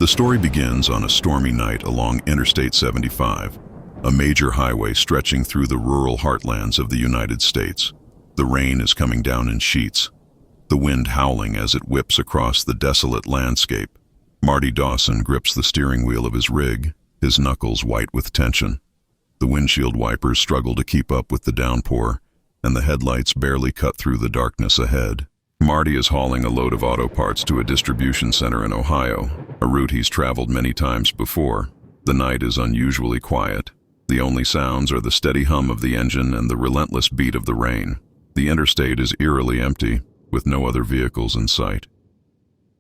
The story begins on a stormy night along Interstate 75, a major highway stretching through the rural heartlands of the United States. The rain is coming down in sheets, the wind howling as it whips across the desolate landscape. Marty Dawson grips the steering wheel of his rig, his knuckles white with tension. The windshield wipers struggle to keep up with the downpour, and the headlights barely cut through the darkness ahead. Marty is hauling a load of auto parts to a distribution center in Ohio, a route he's traveled many times before. The night is unusually quiet. The only sounds are the steady hum of the engine and the relentless beat of the rain. The interstate is eerily empty, with no other vehicles in sight.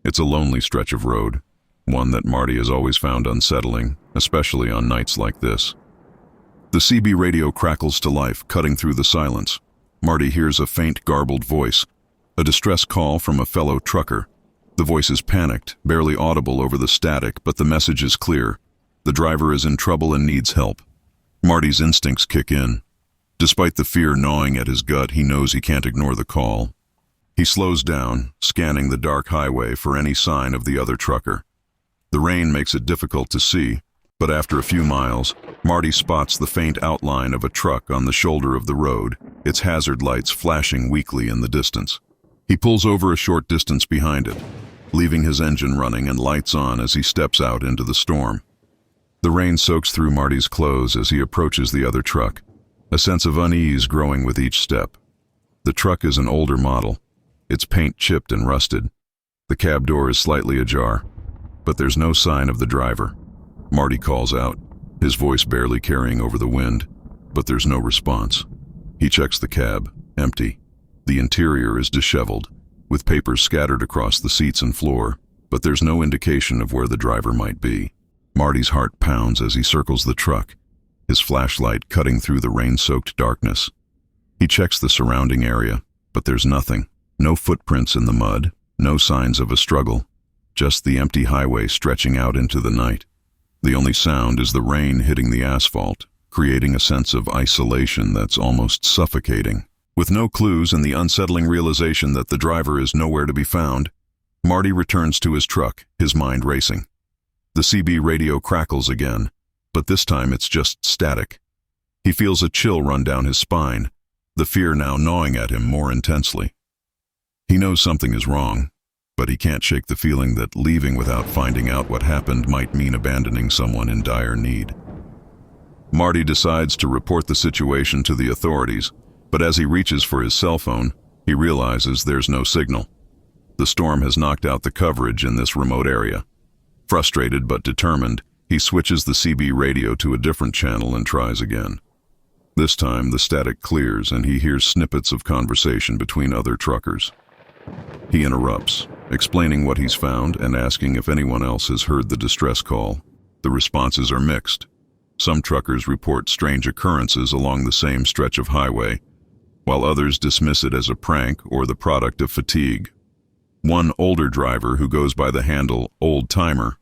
It's a lonely stretch of road, one that Marty has always found unsettling, especially on nights like this. The CB radio crackles to life, cutting through the silence. Marty hears a faint, garbled voice, a distress call from a fellow trucker. The voice is panicked, barely audible over the static, but the message is clear. The driver is in trouble and needs help. Marty's instincts kick in. Despite the fear gnawing at his gut, he knows he can't ignore the call. He slows down, scanning the dark highway for any sign of the other trucker. The rain makes it difficult to see, but after a few miles, Marty spots the faint outline of a truck on the shoulder of the road, its hazard lights flashing weakly in the distance. He pulls over a short distance behind it, leaving his engine running and lights on as he steps out into the storm. The rain soaks through Marty's clothes as he approaches the other truck, a sense of unease growing with each step. The truck is an older model, its paint chipped and rusted. The cab door is slightly ajar, but there's no sign of the driver. Marty calls out, his voice barely carrying over the wind, but there's no response. He checks the cab, empty. The interior is disheveled, with papers scattered across the seats and floor, but there's no indication of where the driver might be. Marty's heart pounds as he circles the truck, his flashlight cutting through the rain-soaked darkness. He checks the surrounding area, but there's nothing. No footprints in the mud, no signs of a struggle, just the empty highway stretching out into the night. The only sound is the rain hitting the asphalt, creating a sense of isolation that's almost suffocating. With no clues and the unsettling realization that the driver is nowhere to be found, Marty returns to his truck, his mind racing. The CB radio crackles again, but this time it's just static. He feels a chill run down his spine, the fear now gnawing at him more intensely. He knows something is wrong, but he can't shake the feeling that leaving without finding out what happened might mean abandoning someone in dire need. Marty decides to report the situation to the authorities, but as he reaches for his cell phone, he realizes there's no signal. The storm has knocked out the coverage in this remote area. Frustrated but determined, he switches the CB radio to a different channel and tries again. This time, the static clears and he hears snippets of conversation between other truckers. He interrupts, explaining what he's found and asking if anyone else has heard the distress call. The responses are mixed. Some truckers report strange occurrences along the same stretch of highway, while others dismiss it as a prank or the product of fatigue. One older driver, who goes by the handle Old Timer,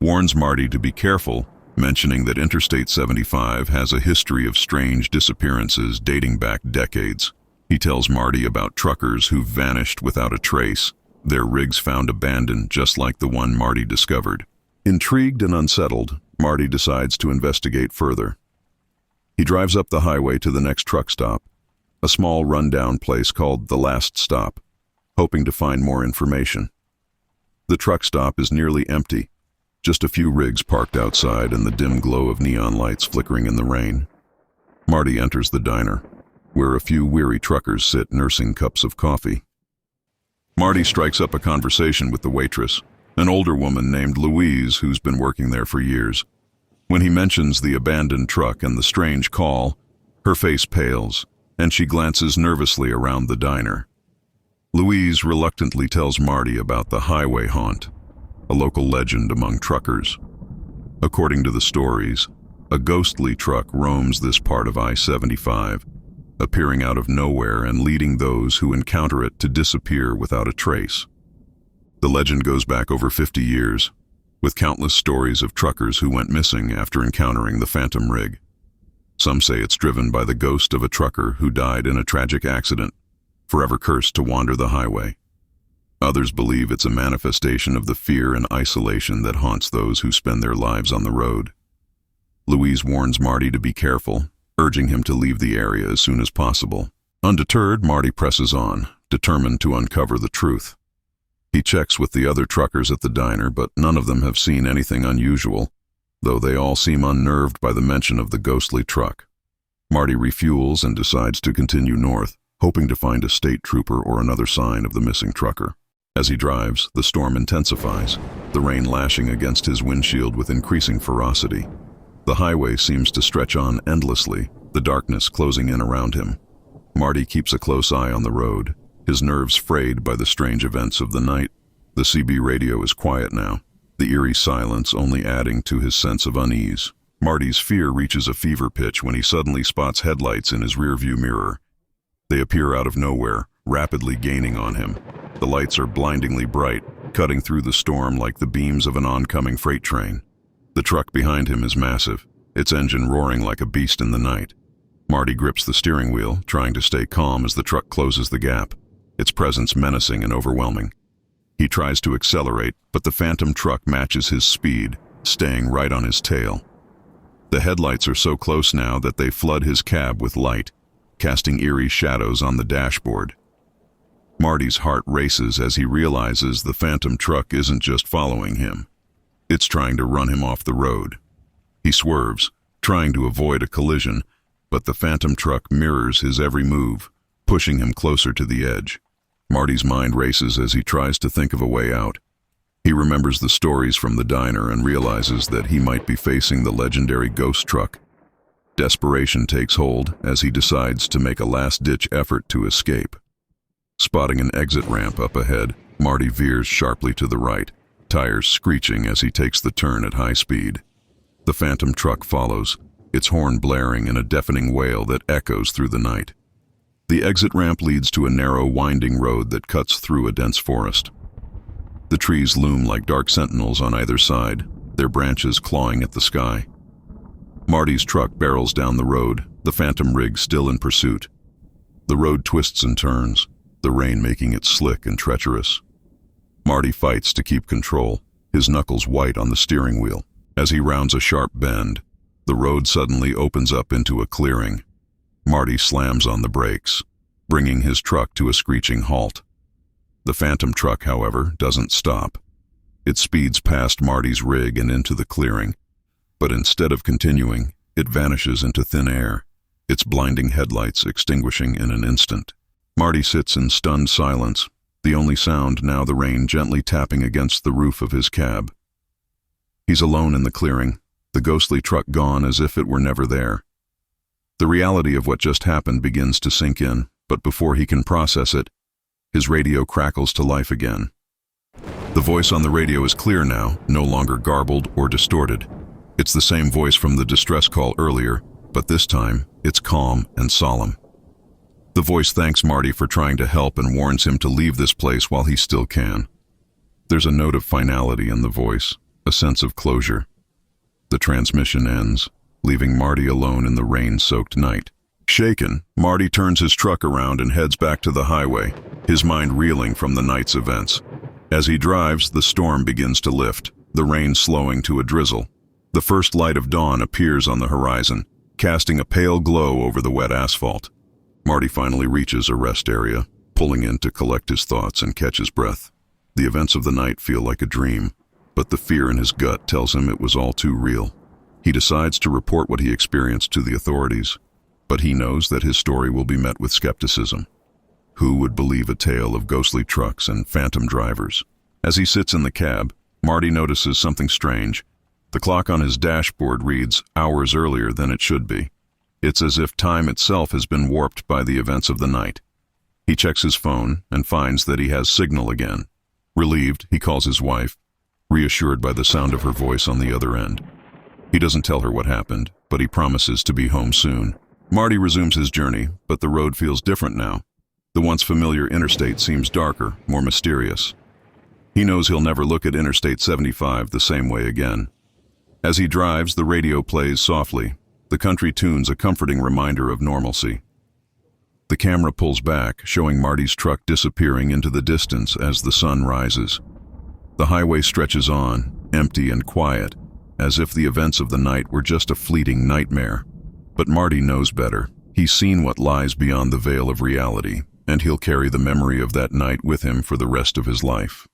warns Marty to be careful, mentioning that Interstate 75 has a history of strange disappearances dating back decades. He tells Marty about truckers who've vanished without a trace, their rigs found abandoned just like the one Marty discovered. Intrigued and unsettled, Marty decides to investigate further. He drives up the highway to the next truck stop, a small rundown place called The Last Stop, hoping to find more information. The truck stop is nearly empty, just a few rigs parked outside and the dim glow of neon lights flickering in the rain. Marty enters the diner, where a few weary truckers sit nursing cups of coffee. Marty strikes up a conversation with the waitress, an older woman named Louise who's been working there for years. When he mentions the abandoned truck and the strange call, her face pales, and she glances nervously around the diner. Louise reluctantly tells Marty about the highway haunt, a local legend among truckers. According to the stories, a ghostly truck roams this part of I-75, appearing out of nowhere and leading those who encounter it to disappear without a trace. The legend goes back over 50 years, with countless stories of truckers who went missing after encountering the phantom rig. Some say it's driven by the ghost of a trucker who died in a tragic accident, forever cursed to wander the highway. Others believe it's a manifestation of the fear and isolation that haunts those who spend their lives on the road. Louise warns Marty to be careful, urging him to leave the area as soon as possible. Undeterred, Marty presses on, determined to uncover the truth. He checks with the other truckers at the diner, but none of them have seen anything unusual, though they all seem unnerved by the mention of the ghostly truck. Marty refuels and decides to continue north, hoping to find a state trooper or another sign of the missing trucker. As he drives, the storm intensifies, the rain lashing against his windshield with increasing ferocity. The highway seems to stretch on endlessly, the darkness closing in around him. Marty keeps a close eye on the road, his nerves frayed by the strange events of the night. The CB radio is quiet now, the eerie silence only adding to his sense of unease. Marty's fear reaches a fever pitch when he suddenly spots headlights in his rearview mirror. They appear out of nowhere, rapidly gaining on him. The lights are blindingly bright, cutting through the storm like the beams of an oncoming freight train. The truck behind him is massive, its engine roaring like a beast in the night. Marty grips the steering wheel, trying to stay calm as the truck closes the gap, its presence menacing and overwhelming. He tries to accelerate, but the phantom truck matches his speed, staying right on his tail. The headlights are so close now that they flood his cab with light, casting eerie shadows on the dashboard. Marty's heart races as he realizes the phantom truck isn't just following him. It's trying to run him off the road. He swerves, trying to avoid a collision, but the phantom truck mirrors his every move, pushing him closer to the edge. Marty's mind races as he tries to think of a way out. He remembers the stories from the diner and realizes that he might be facing the legendary ghost truck. Desperation takes hold as he decides to make a last-ditch effort to escape. Spotting an exit ramp up ahead, Marty veers sharply to the right, tires screeching as he takes the turn at high speed. The phantom truck follows, its horn blaring in a deafening wail that echoes through the night. The exit ramp leads to a narrow, winding road that cuts through a dense forest. The trees loom like dark sentinels on either side, their branches clawing at the sky. Marty's truck barrels down the road, the phantom rig still in pursuit. The road twists and turns, the rain making it slick and treacherous. Marty fights to keep control, his knuckles white on the steering wheel. As he rounds a sharp bend, the road suddenly opens up into a clearing. Marty slams on the brakes, bringing his truck to a screeching halt. The phantom truck, however, doesn't stop. It speeds past Marty's rig and into the clearing, but instead of continuing, it vanishes into thin air, its blinding headlights extinguishing in an instant. Marty sits in stunned silence, the only sound now the rain gently tapping against the roof of his cab. He's alone in the clearing, the ghostly truck gone as if it were never there. The reality of what just happened begins to sink in, but before he can process it, his radio crackles to life again. The voice on the radio is clear now, no longer garbled or distorted. It's the same voice from the distress call earlier, but this time, it's calm and solemn. The voice thanks Marty for trying to help and warns him to leave this place while he still can. There's a note of finality in the voice, a sense of closure. The transmission ends, leaving Marty alone in the rain-soaked night. Shaken, Marty turns his truck around and heads back to the highway, his mind reeling from the night's events. As he drives, the storm begins to lift, the rain slowing to a drizzle. The first light of dawn appears on the horizon, casting a pale glow over the wet asphalt. Marty finally reaches a rest area, pulling in to collect his thoughts and catch his breath. The events of the night feel like a dream, but the fear in his gut tells him it was all too real. He decides to report what he experienced to the authorities, but he knows that his story will be met with skepticism. Who would believe a tale of ghostly trucks and phantom drivers? As he sits in the cab, Marty notices something strange. The clock on his dashboard reads hours earlier than it should be. It's as if time itself has been warped by the events of the night. He checks his phone and finds that he has signal again. Relieved, he calls his wife, reassured by the sound of her voice on the other end. He doesn't tell her what happened, but he promises to be home soon. Marty resumes his journey, but the road feels different now. The once familiar interstate seems darker, more mysterious. He knows he'll never look at Interstate 75 the same way again. As he drives, the radio plays softly. The country tune's a comforting reminder of normalcy. The camera pulls back, showing Marty's truck disappearing into the distance as the sun rises. The highway stretches on, empty and quiet, as if the events of the night were just a fleeting nightmare. But Marty knows better. He's seen what lies beyond the veil of reality, and he'll carry the memory of that night with him for the rest of his life.